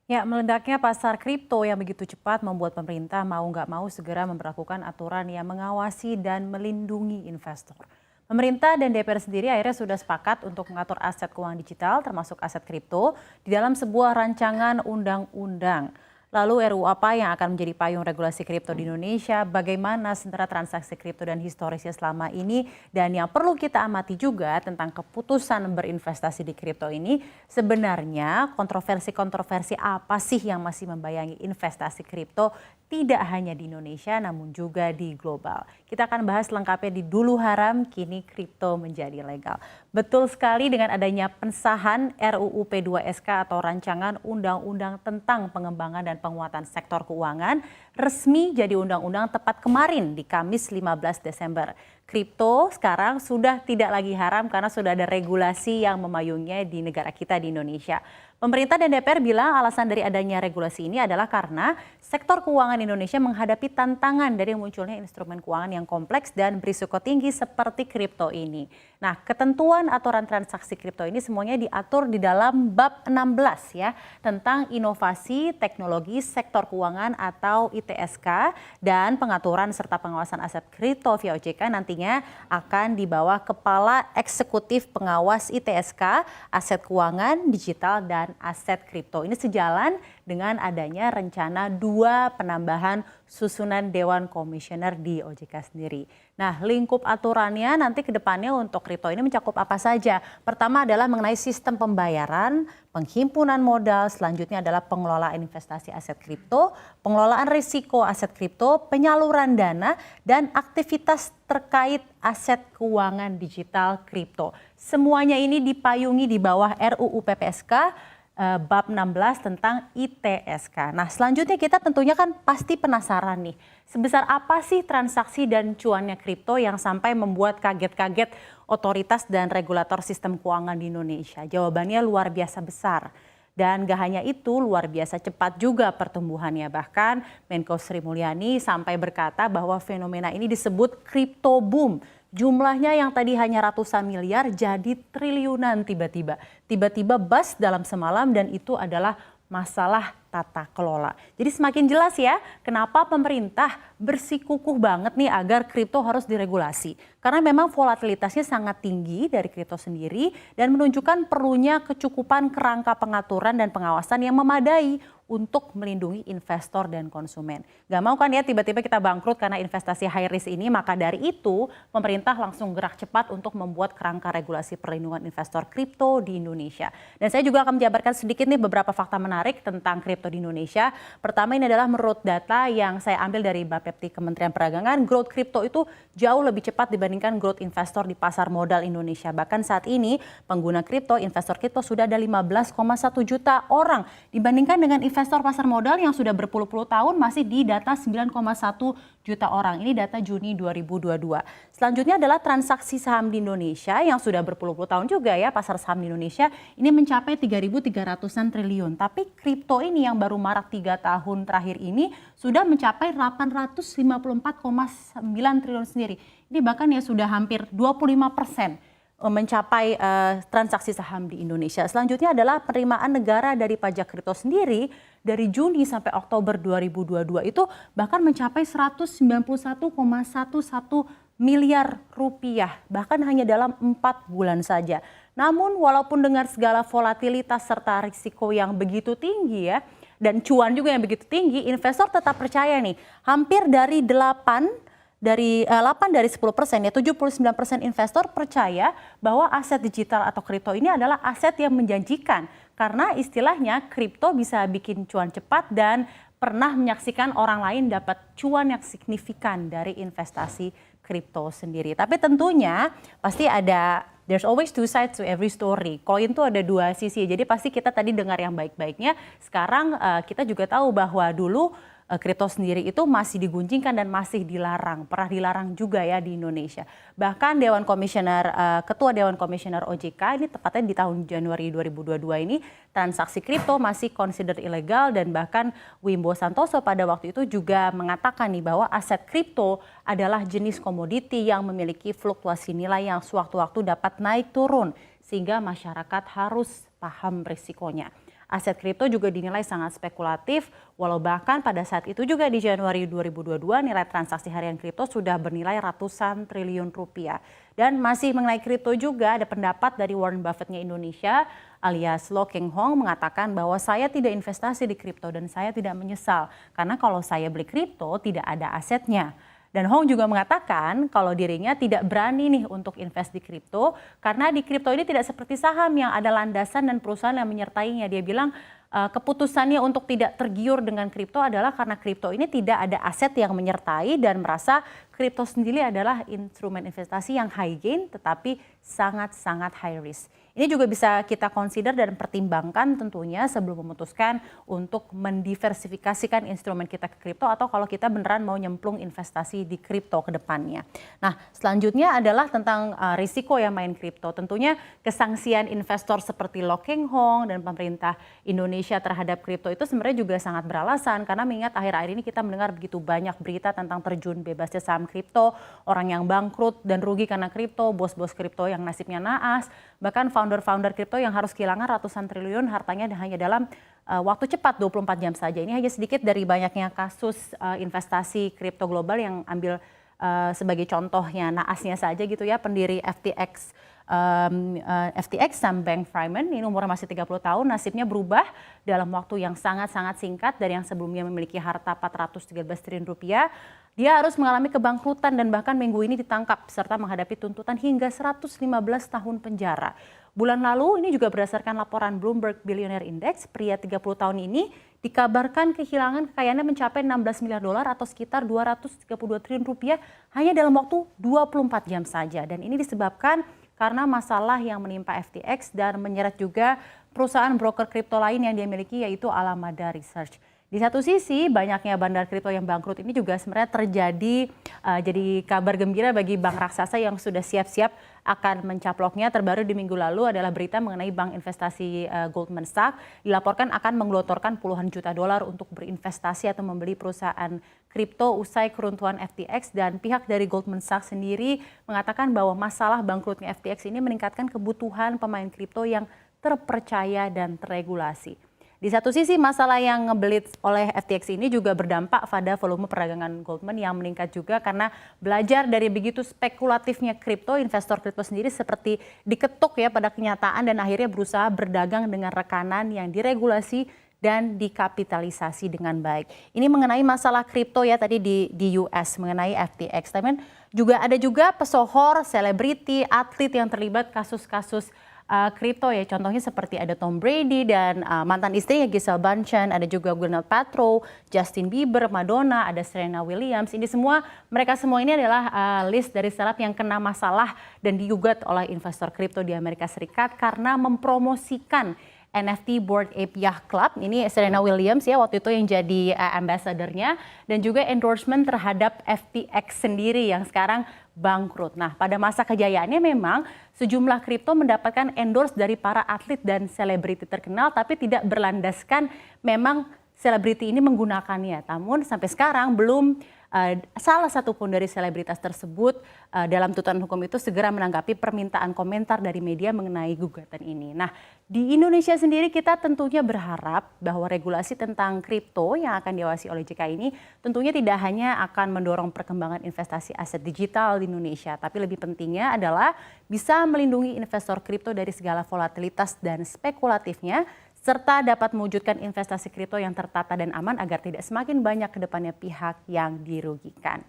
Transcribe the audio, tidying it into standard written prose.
Ya, meledaknya pasar kripto yang begitu cepat membuat pemerintah mau nggak mau segera memberlakukan aturan yang mengawasi dan melindungi investor. Pemerintah dan DPR sendiri akhirnya sudah sepakat untuk mengatur aset keuangan digital termasuk aset kripto di dalam sebuah rancangan undang-undang. Lalu RUU apa yang akan menjadi payung regulasi kripto di Indonesia, bagaimana sebenarnya transaksi kripto dan historisnya selama ini, dan yang perlu kita amati juga tentang keputusan berinvestasi di kripto ini, sebenarnya kontroversi-kontroversi apa sih yang masih membayangi investasi kripto tidak hanya di Indonesia namun juga di global. Kita akan bahas lengkapnya di Dulu Haram, kini kripto menjadi legal. Betul sekali dengan adanya pengesahan RUU P2SK atau Rancangan Undang-Undang tentang Pengembangan dan Penguatan Sektor Keuangan resmi jadi undang-undang tepat kemarin di Kamis 15 Desember. Kripto sekarang sudah tidak lagi haram karena sudah ada regulasi yang memayunginya di negara kita di Indonesia. Pemerintah dan DPR bilang alasan dari adanya regulasi ini adalah karena sektor keuangan Indonesia menghadapi tantangan dari munculnya instrumen keuangan yang kompleks dan berisiko tinggi seperti kripto ini. Nah, ketentuan aturan transaksi kripto ini semuanya diatur di dalam bab 16 ya, tentang inovasi teknologi sektor keuangan atau ITSK dan pengaturan serta pengawasan aset kripto via OJK nantinya akan di bawah Kepala Eksekutif Pengawas ITSK, Aset Keuangan Digital dan Aset Kripto. Ini sejalan dengan adanya rencana 2 penambahan susunan Dewan Komisioner di OJK sendiri. Nah, lingkup aturannya nanti ke depannya untuk kripto ini mencakup apa saja? Pertama adalah mengenai sistem pembayaran, penghimpunan modal, selanjutnya adalah pengelolaan investasi aset kripto, pengelolaan risiko aset kripto, penyaluran dana, dan aktivitas terkait aset keuangan digital kripto. Semuanya ini dipayungi di bawah RUU PPSK bab 16 tentang ITSK. Nah, selanjutnya kita tentunya kan pasti penasaran nih, sebesar apa sih transaksi dan cuannya kripto yang sampai membuat kaget-kaget otoritas dan regulator sistem keuangan di Indonesia? Jawabannya luar biasa besar. Dan gak hanya itu, luar biasa cepat juga pertumbuhannya. Bahkan Menko Sri Mulyani sampai berkata bahwa fenomena ini disebut crypto boom. Jumlahnya yang tadi hanya ratusan miliar jadi triliunan tiba-tiba. Tiba-tiba bust dalam semalam dan itu adalah masalah tata kelola. Jadi semakin jelas ya kenapa pemerintah bersikukuh banget nih agar kripto harus diregulasi. Karena memang volatilitasnya sangat tinggi dari kripto sendiri dan menunjukkan perlunya kecukupan kerangka pengaturan dan pengawasan yang memadai untuk melindungi investor dan konsumen. Gak mau kan ya tiba-tiba kita bangkrut karena investasi high risk ini, maka dari itu pemerintah langsung gerak cepat untuk membuat kerangka regulasi perlindungan investor kripto di Indonesia. Dan saya juga akan menjabarkan sedikit nih beberapa fakta menarik tentang kripto di Indonesia. Pertama ini adalah menurut data yang saya ambil dari Bapepti Kementerian Perdagangan, growth kripto itu jauh lebih cepat dibandingkan growth investor di pasar modal Indonesia. Bahkan saat ini pengguna kripto, investor kripto sudah ada 15,1 juta orang dibandingkan dengan investor pasar modal yang sudah berpuluh-puluh tahun masih di data 9,1 juta orang. Ini data Juni 2022. Selanjutnya adalah transaksi saham di Indonesia yang sudah berpuluh-puluh tahun juga ya, pasar saham di Indonesia ini mencapai 3.300-an triliun. Tapi kripto ini yang baru marak 3 tahun terakhir ini sudah mencapai 854,9 triliun sendiri. Ini bahkan ya sudah hampir 25% mencapai transaksi saham di Indonesia. Selanjutnya adalah penerimaan negara dari pajak kripto sendiri dari Juni sampai Oktober 2022 itu bahkan mencapai 191,11 miliar rupiah, bahkan hanya dalam 4 bulan saja. Namun walaupun dengan segala volatilitas serta risiko yang begitu tinggi ya, dan cuan juga yang begitu tinggi, investor tetap percaya nih, hampir dari 8 dari 10% ya 79% investor percaya bahwa aset digital atau kripto ini adalah aset yang menjanjikan karena istilahnya kripto bisa bikin cuan cepat dan pernah menyaksikan orang lain dapat cuan yang signifikan dari investasi kripto sendiri. Tapi tentunya pasti there's always two sides to every story. Koin tuh ada 2 sisi. Jadi pasti kita tadi dengar yang baik-baiknya. Sekarang kita juga tahu bahwa dulu kripto sendiri itu masih digunjingkan dan masih dilarang, pernah dilarang juga ya di Indonesia. Bahkan Ketua Dewan Komisioner OJK ini tepatnya di tahun Januari 2022 ini transaksi kripto masih considered ilegal dan bahkan Wimbo Santoso pada waktu itu juga mengatakan nih bahwa aset kripto adalah jenis komoditi yang memiliki fluktuasi nilai yang sewaktu-waktu dapat naik turun sehingga masyarakat harus paham risikonya. aset kripto juga dinilai sangat spekulatif, walau bahkan pada saat itu juga di Januari 2022 nilai transaksi harian kripto sudah bernilai ratusan triliun rupiah. Dan masih mengenai kripto juga ada pendapat dari Warren Buffett-nya Indonesia alias Lo Keng Hong mengatakan bahwa saya tidak investasi di kripto dan saya tidak menyesal karena kalau saya beli kripto tidak ada asetnya. Dan Hong juga mengatakan kalau dirinya tidak berani nih untuk invest di kripto karena di kripto ini tidak seperti saham yang ada landasan dan perusahaan yang menyertainya. Dia bilang keputusannya untuk tidak tergiur dengan kripto adalah karena kripto ini tidak ada aset yang menyertai dan merasa kripto sendiri adalah instrumen investasi yang high gain tetapi sangat-sangat high risk. Ini juga bisa kita consider dan pertimbangkan tentunya sebelum memutuskan untuk mendiversifikasikan instrumen kita ke kripto atau kalau kita beneran mau nyemplung investasi di kripto ke depannya. Nah, selanjutnya adalah tentang risiko yang main kripto. Tentunya kesangsian investor seperti Lo Keng Hong dan pemerintah Indonesia terhadap kripto itu sebenarnya juga sangat beralasan karena mengingat akhir-akhir ini kita mendengar begitu banyak berita tentang terjun bebasnya saham kripto, orang yang bangkrut dan rugi karena kripto, bos-bos kripto yang nasibnya naas, bahkan founder-founder kripto yang harus kehilangan ratusan triliun hartanya hanya dalam waktu cepat 24 jam saja. Ini hanya sedikit dari banyaknya kasus investasi kripto global yang ambil sebagai contohnya naasnya saja gitu ya, pendiri FTX Sam Bankman-Fried ini umurnya masih 30 tahun, nasibnya berubah dalam waktu yang sangat-sangat singkat dari yang sebelumnya memiliki harta 413 triliun rupiah. Dia harus mengalami kebangkrutan dan bahkan minggu ini ditangkap serta menghadapi tuntutan hingga 115 tahun penjara. Bulan lalu ini juga berdasarkan laporan Bloomberg Billionaire Index, pria 30 tahun ini dikabarkan kehilangan kekayaannya mencapai 16 miliar dolar atau sekitar 232 triliun rupiah hanya dalam waktu 24 jam saja. Dan ini disebabkan karena masalah yang menimpa FTX dan menyeret juga perusahaan broker kripto lain yang dia miliki yaitu Alameda Research. Di satu sisi banyaknya bandar kripto yang bangkrut ini juga sebenarnya terjadi jadi kabar gembira bagi bank raksasa yang sudah siap-siap akan mencaploknya. Terbaru di minggu lalu adalah berita mengenai bank investasi Goldman Sachs dilaporkan akan menggelontorkan puluhan juta dolar untuk berinvestasi atau membeli perusahaan kripto usai keruntuhan FTX, dan pihak dari Goldman Sachs sendiri mengatakan bahwa masalah bangkrutnya FTX ini meningkatkan kebutuhan pemain kripto yang terpercaya dan terregulasi. Di satu sisi masalah yang ngebelit oleh FTX ini juga berdampak pada volume perdagangan Goldman yang meningkat juga karena belajar dari begitu spekulatifnya kripto, investor kripto sendiri seperti diketuk ya pada kenyataan dan akhirnya berusaha berdagang dengan rekanan yang diregulasi dan dikapitalisasi dengan baik. Ini mengenai masalah kripto ya tadi di US mengenai FTX. Tapi juga ada juga pesohor, selebriti, atlet yang terlibat kasus-kasus kripto ya, contohnya seperti ada Tom Brady dan mantan istrinya Gisele Bündchen, ada juga Gwyneth Paltrow, Justin Bieber, Madonna, ada Serena Williams. Ini semua, mereka semua ini adalah list dari seleb yang kena masalah dan digugat oleh investor kripto di Amerika Serikat karena mempromosikan NFT Bored Ape Yacht Club. Ini Serena Williams ya waktu itu yang jadi ambassador-nya, dan juga endorsement terhadap FTX sendiri yang sekarang bangkrut. Nah, pada masa kejayaannya memang sejumlah kripto mendapatkan endorse dari para atlet dan selebriti terkenal, tapi tidak berlandaskan memang selebriti ini menggunakannya. Namun sampai sekarang belum salah satu pun dari selebritas tersebut dalam tuntutan hukum itu segera menanggapi permintaan komentar dari media mengenai gugatan ini. Nah, di Indonesia sendiri kita tentunya berharap bahwa regulasi tentang kripto yang akan diawasi oleh OJK ini tentunya tidak hanya akan mendorong perkembangan investasi aset digital di Indonesia, tapi lebih pentingnya adalah bisa melindungi investor kripto dari segala volatilitas dan spekulatifnya, serta dapat mewujudkan investasi kripto yang tertata dan aman agar tidak semakin banyak ke depannya pihak yang dirugikan.